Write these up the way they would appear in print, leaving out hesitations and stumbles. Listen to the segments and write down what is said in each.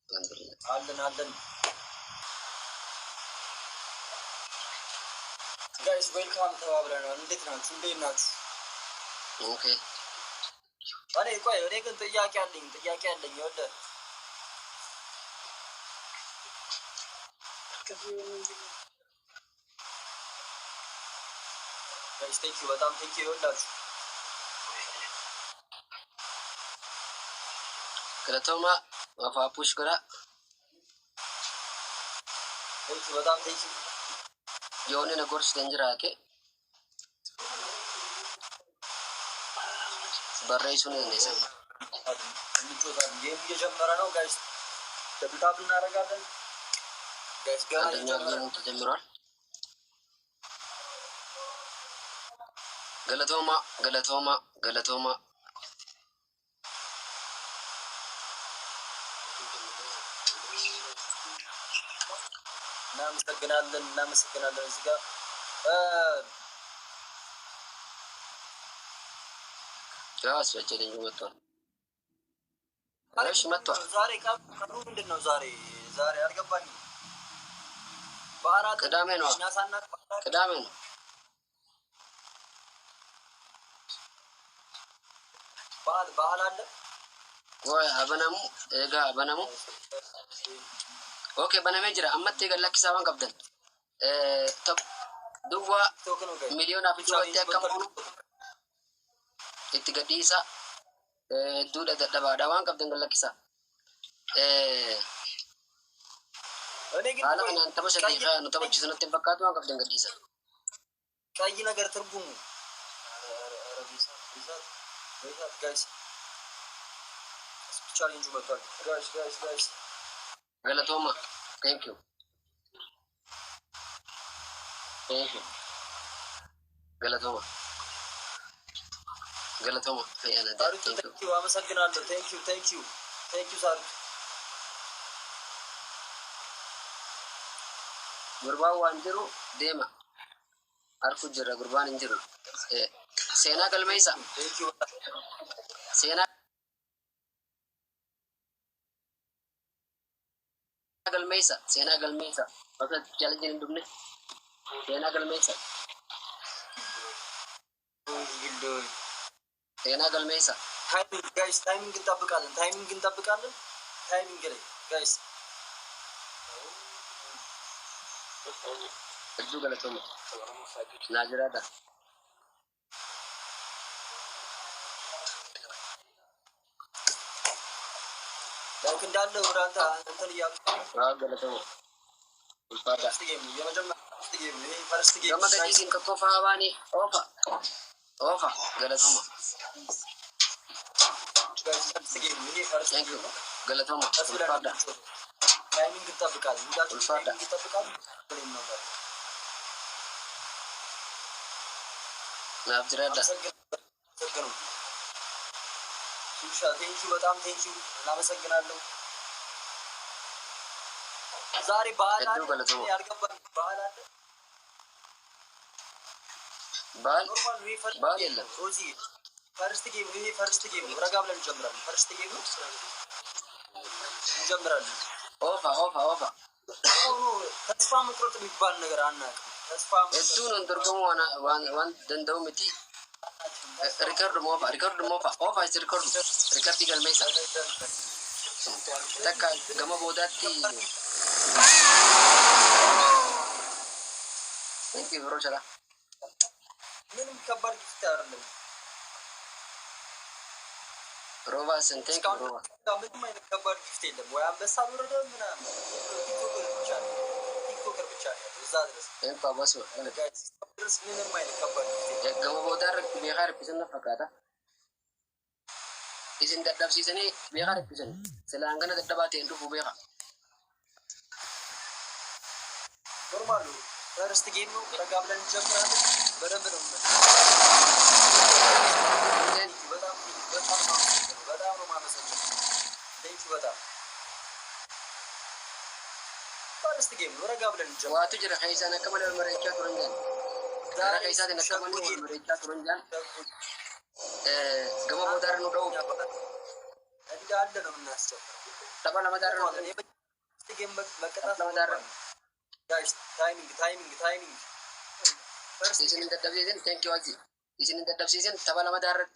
አለን ጋይስ ዌልካም ተባብለናል። እንዴት ናችሁ? ኦኬ እኔ ግን ጥያቄ አለኝ ይኸውልህ ጋይስ ቴንኪው በጣም ቴንኪው ይኸውላችሁ Galatoma mafapush kara. ቴንኪው በጣም ቴንኪው የሆነ ነገር ስተንጅራኬ በራይሱን እንደሰማ እንጮታለን። ጌም እየጀመረ ነው ጋይስ ተብታብ እናደርጋለን ጋይስ ገና ጌም ተጀምሯል። ገለቶማ እናመሰግናለን እዚህ ጋር ጃስ ወጨለኝ ወጣው አረሽ መጥቷል። ዛሬ ቀኑ ምንድነው? ዛሬ አልገባኝም። በአራት ቅዳሜ ነው። በዓል አለ ወይ? አበነሙ ኦኬ በነሜ ጅራ አመት ገለክሳዋን ቀብደን ዱዋ ሚሊዮን አፍጆ ወጥተከሙኑ ኢትገዲሳ ዱዳ ደባዳዋን ቀብደን ገለክሳ እኔ ግን አላን ተበሸቀይ ነው ተበች ስንት ፈካቱ ቀብደን ገዲሳ ቀይ ነገር ትርጉሙ ጋይስ ቻሌንጅ መጥቷል ጋይስ Galatoma, thank you. Galatoma, thank you. አመሰግናለሁ። Thank you. ሳሪ ጉርባው አንጅሩ ዴማ አርኩ ጅራ ጉርባን እንጅሩ ሴና ገልመይሳ ሴና Sena Galmesa. Maka challenge dumne. Sena Galmesa. Sena Galmesa. Timing kita bekalan. Timing gele, guys. Itu Galatoma. Najrada. لكن دالو ورانتا انتن يا Galatoma. Ulpada. First game. Gama gadi ko fawani ofa Galatoma. First game. Thank you. Galatoma. Ulpada. Timing kita bekal. Ulpada. Kita bekal. Najrada. ቴንኪው በጣም ቴንኪው እናመሰግናለሁ። ዛሬ በዓል ያልገባኝ በዓል አለ። በዓል የለም። ሮዚ ፈርስት ጌም ረጋ ብለን እንጀምራለን። ፈርስት ጌም እንጀምራለን። ኦፋ ተስፋ መቁረጥ የሚባል ነገር አናውቅም። ተስፋ እሱን እንደርገሙ ዋን ደንደው ምቲ Ricardo Mofa is Ricardo Galmesa. Taka gama bodatti. Thank you bro chala. ምንም ከባድ ጊፍት አይደለም። ሮባ ስንቴክ ሮባ ምንም አይነት ከባድ ጊፍት የለም። ወይ አንበሳ ወረደ ምናምን ቲክቶከር ብቻ ነው እዛ ድረስ እንኳ ባስ ድረስ ምንም አይነት ከባድ ጊፍት ገማ ቦዳር ቢኻር ቢሰነ ፈቃዳ isin dadhabsiisanii beekaa dhiphisan silaan kana dadhabaatee hin dhufu beekaa ኖርማሉ ፈርስት ጌም ነው። ረጋ ብለን እንጀምራለን። በደንብ ነው በጣም ነው ማመሰግነው። ቴንኪው በጣም ፈርስት ጌም ነው። ረጋ ብለን እንጀምራለን። ዋቱ ጅራ ከይሳን አከመለ መረጃ ቱረንጃን ዛሬ ከይሳን አከመለ መረጃ ቱረንጃን ገማ ቦዳር ነው ደው እንዳለ ነው የምናስጨምረው። ተባለ መዳር ነው ጌም መቀጣት ለመዳረግ ጋይስ ታይሚንግ ኢሲን እንደደብ ሲዝን ቴንክ ዩ አዚ ኢሲን እንደደብ ሲዝን ተባለ መዳረግ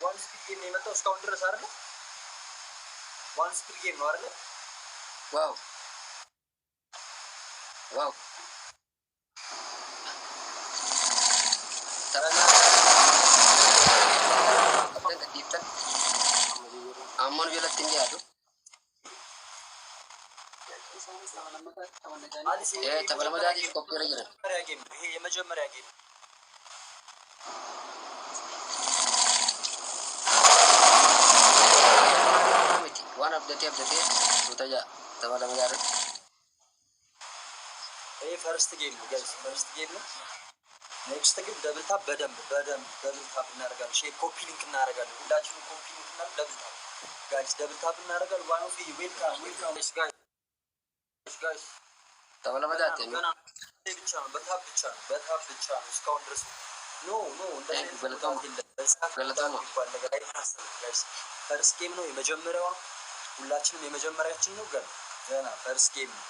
ዋን ስፒድ ጌም ነው የመጣው እስካሁን ድረስ አይደል? ዋን ስፒድ ጌም ነው አይደል? ዋው ዋው ተባለ ከዲፍተን አሞን ቢለት እንዲያዱ ተባለ መዳረግ ኮፒ ረጅነ ይሄ የመጀመሪያ ጌም one of the ሱተያ ተባለ መዳረግ ይሄ ፈርስት ጌም ነው ጋይስ፣ ፈርስት ጌም ነው። ኔክስት ግን ደብል ታፕ በደንብ ደብል ታፕ እናደርጋለን። ሼፕ ኮፒ ሊንክ እናደርጋለን። ሁላችንም ኮፒ ሊንክ እና ደብል ታፕ ጋይስ፣ ደብል ታፕ እናደርጋለን። ዋን ኦፍ ዩ ዌልካም ጋይስ ተባለ መዳረግ ገና ብቻ ነው በታፕ ብቻ ነው እስካሁን ድረስ ኖ እንደዚህ ገለጣማ ይባል ነገር አይታሰብም ጋይስ። ፈርስት ጌም ነው የመጀመሪያዋ፣ ሁላችንም የመጀመሪያችን ነው። ገና ፈርስት ጌም ነው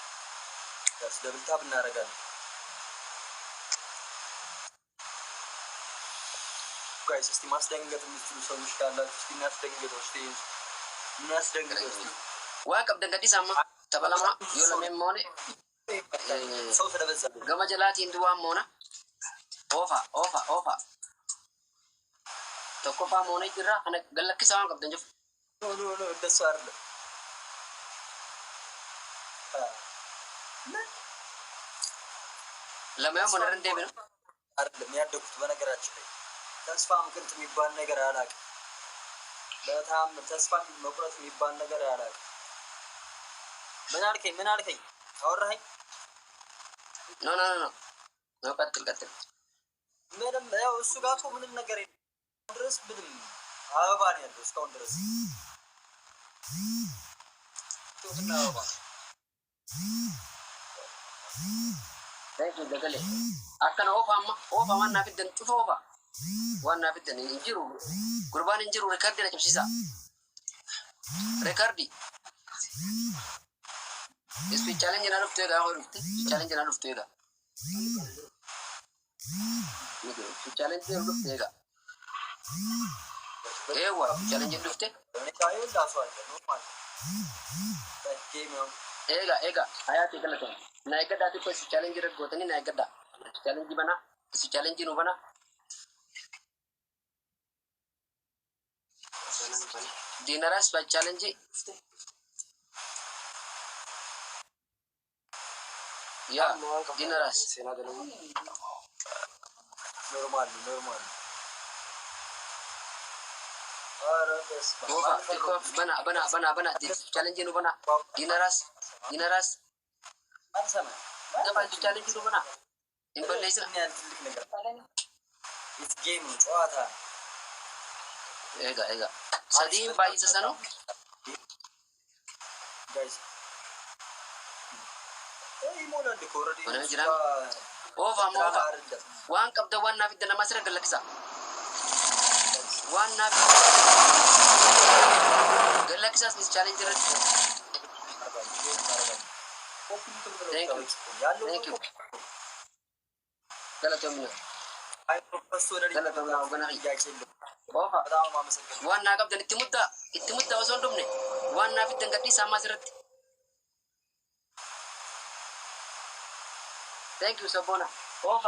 ጋይስ። ደብል ታፕ እናደርጋለን ጋይስ። እስቲ ማስደንገጥ የምትችሉ ሰዎች ካላችሁ እስቲ እናስደንግጠው እስቲ ዋ ቀብደን ገዲሳማ ተባለማ ዮለሜም ሆነ ሰው ስለበዛ ገመጀላት እንድዋም ሆነ ኦፋ ተቆፋ ሆነ ይራ አነ ገለክሳን ቀብደን ጀፍ ኖ እንደሱ አይደለም። ለማየው መነር እንደ ቢሆን አይደለም ያደኩት። በነገራችን ላይ ተስፋ ምቅንት የሚባል ነገር አላውቅም። በጣም ተስፋ መቁረጥ የሚባል ነገር አላውቅም። ምን አልከኝ? አወራኸኝ? ኖ ቀጥል ምንም ያው እሱ ጋር እኮ ምንም ነገር የለም። ድረስ ምንም አበባ ነው ያለው እስካሁን ድረስ ቶትና አበባ ደገለ አከነ ኦፋ ዋና ፊደን ጩፋ ኦፋ ዋና ፊደን እንጅሩ ጉርባን እንጅሩ ሪካርድ ለጭብሲሳ ሪካርዲ እስፒ ቻሌንጅ ና ሩፍቴ ጋ ሆሩፍቴ ቻሌንጅ ና ሩፍቴ ጋ ቻሌንጅ ሩፍቴ ጋ ኤዋ ቻሌንጅ ሩፍቴ ኤጋ አያት ይገለጠ ናይገዳ ቲኮ ቻሌንጅ ረጎተኒ ናይገዳ ቻሌንጅ በና ቻሌንጅ ነው በና ዲነራስ በቻሌንጅ ያ ዲነራስ ኖርማል በና ቻሌንጅ ነው በና ዲነራስ አንሰማ ደባል ቻሌንጅ ነው በና ኢንበሌስ ያን ትልቅ ነገር ኢት ጌም ጨዋታ ኤጋ ሰዲም ባይሰሰ ነው ጋይስ ይሞላል እኮ ኦሬዲ ኦፋ ዋን ቀብደ ዋና ፊት ለማስረግ ገለክሳ ዋና ገለክሳስ ዲስ ቻሌንጅ ረስ Thank you. ገለቶም ነው ዋና ቀብደን እትሙዳ ወሶንዱምኔ ዋና ፊትን ቀዲሳ ማስረት Thank you Sabona ኦፋ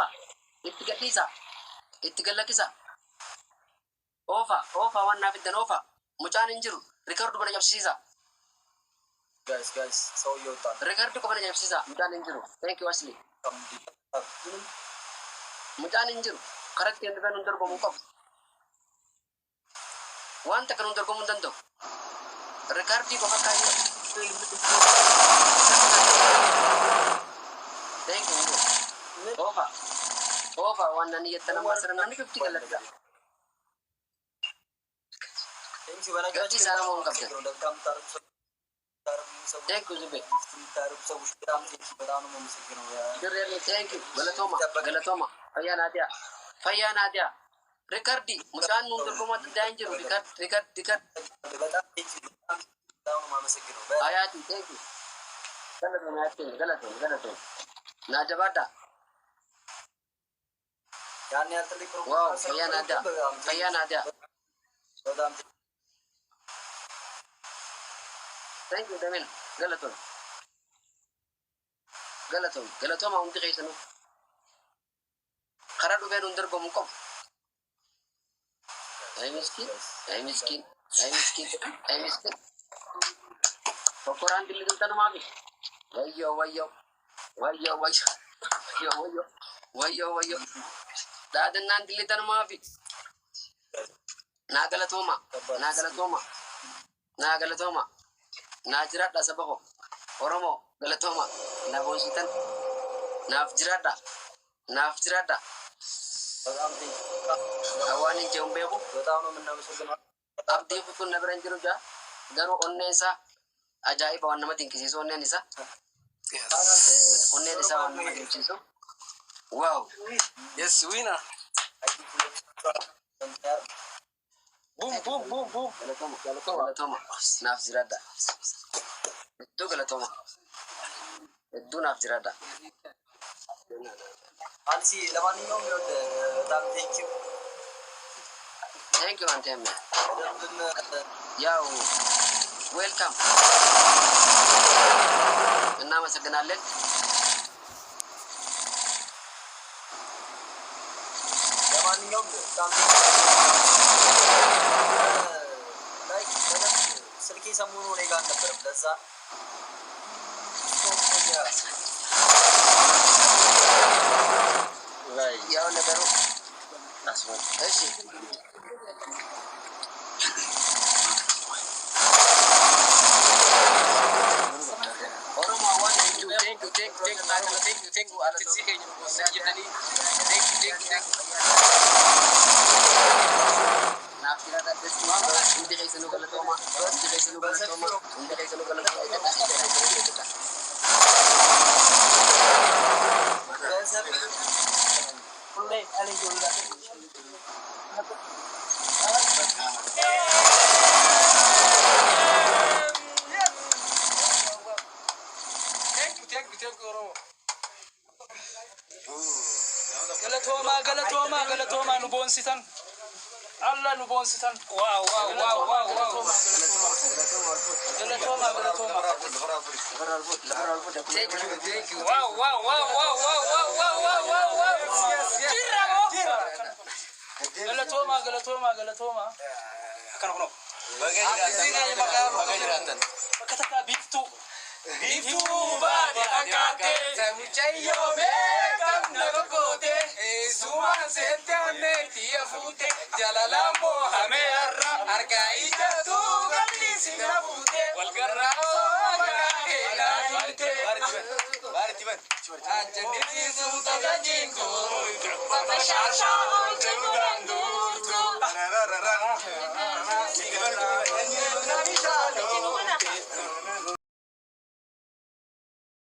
እትገለክሳ ኦፋ ዋና ፊትን ኦፋ ሙጫን እንጅሩ ሪከርዱ በነ ጨብሲሳ ጋይስ ሰው ይወጣል ሪከርዱ በነ ጨብሲሳ ሙጫን እንጅሩ Thank you Asli ሙጫን እንጅሩ ከረክት እንደበኑ እንደርጎሙ ቆፍ ዋንተ ከኑ እንደርጎሙ እንደንዶ ሪካርዲ ቆፈካይ Thank you ኦፋ ዋናን እየተነማ ስለናን ክፍት ይገለጣ Thank you በነገራችን ሰላም ቀብደ Thank you ዝቤ ታሪክ ሰዎች በጣም ነው የምመስግነው Thank you ገለቶማ ፈያ ናዲያ Ricardi, musaan nuun dorgomaa daanjiru Ricardi. በጣም በጣም ነው የማመሰግነው። Ayaati, thank you. Galatoon. Naa jabaadhaa. ያን ያህል ትልቅ Waaw, fayyaa naadaa. በጣም Thank you, Damin. Galatooma hundi keessanuu. Karaa dhufee nuun dorgomu qofa. Ay miskiin. Tokkoraan dilli tanumaafi. Wayyoo. Daadannaan dilli tanumaafi. Naa galatooma. Naa jiraadha saba koo. Oromoo galatooma. Na boonsitan. Naaf jiraadha. በጣም Awaan hin jee'uun beeku. በጣም ነው የምናመሰግነው። Abdii kun na bira hin jiru jaa. Garuu onneen isaa ajaa'iba waan nama dinqisiisu onneen isaa. Onneen isaa waan nama dinqisiisu. Waaw. Yes, winner. Boom. Galatooma. Naaf jiraadha. Hedduu galatooma. Hedduu naaf jiraadha. አንሲ ለማንኛውም ይኸውልህ በጣም ቴንኪው Thank you አንተም ያው ዌልካም እናመሰግናለን። ለማንኛውም በጣም ላይክ ስልኬ ሰሞኑን እኔ ጋር አልነበረም። ለዛ ያው ነገሩ እሺ ኦሮሞ ዋን thank you artist keenya nu gosa jedhanii thank you naaf jiraadha desuma hundi keessanuu galatooma Galatooma nu boonsitan. Allah nu boonsitan. Wow. Galatooma. thank you Wow. Galatooma. Kana. Bakka biiftuu. Biiftuu baadhi akaatee mucayyoo beekam nama goote sumaan seente onnee tiya fuute jalalaan boohamee harkaa ijjatu qalliisi na fuute walgarraasoo maqaa keelaa hiite ajjannisiisu tajaajiltu bakka shaashaa jedhuudhaan duurtu.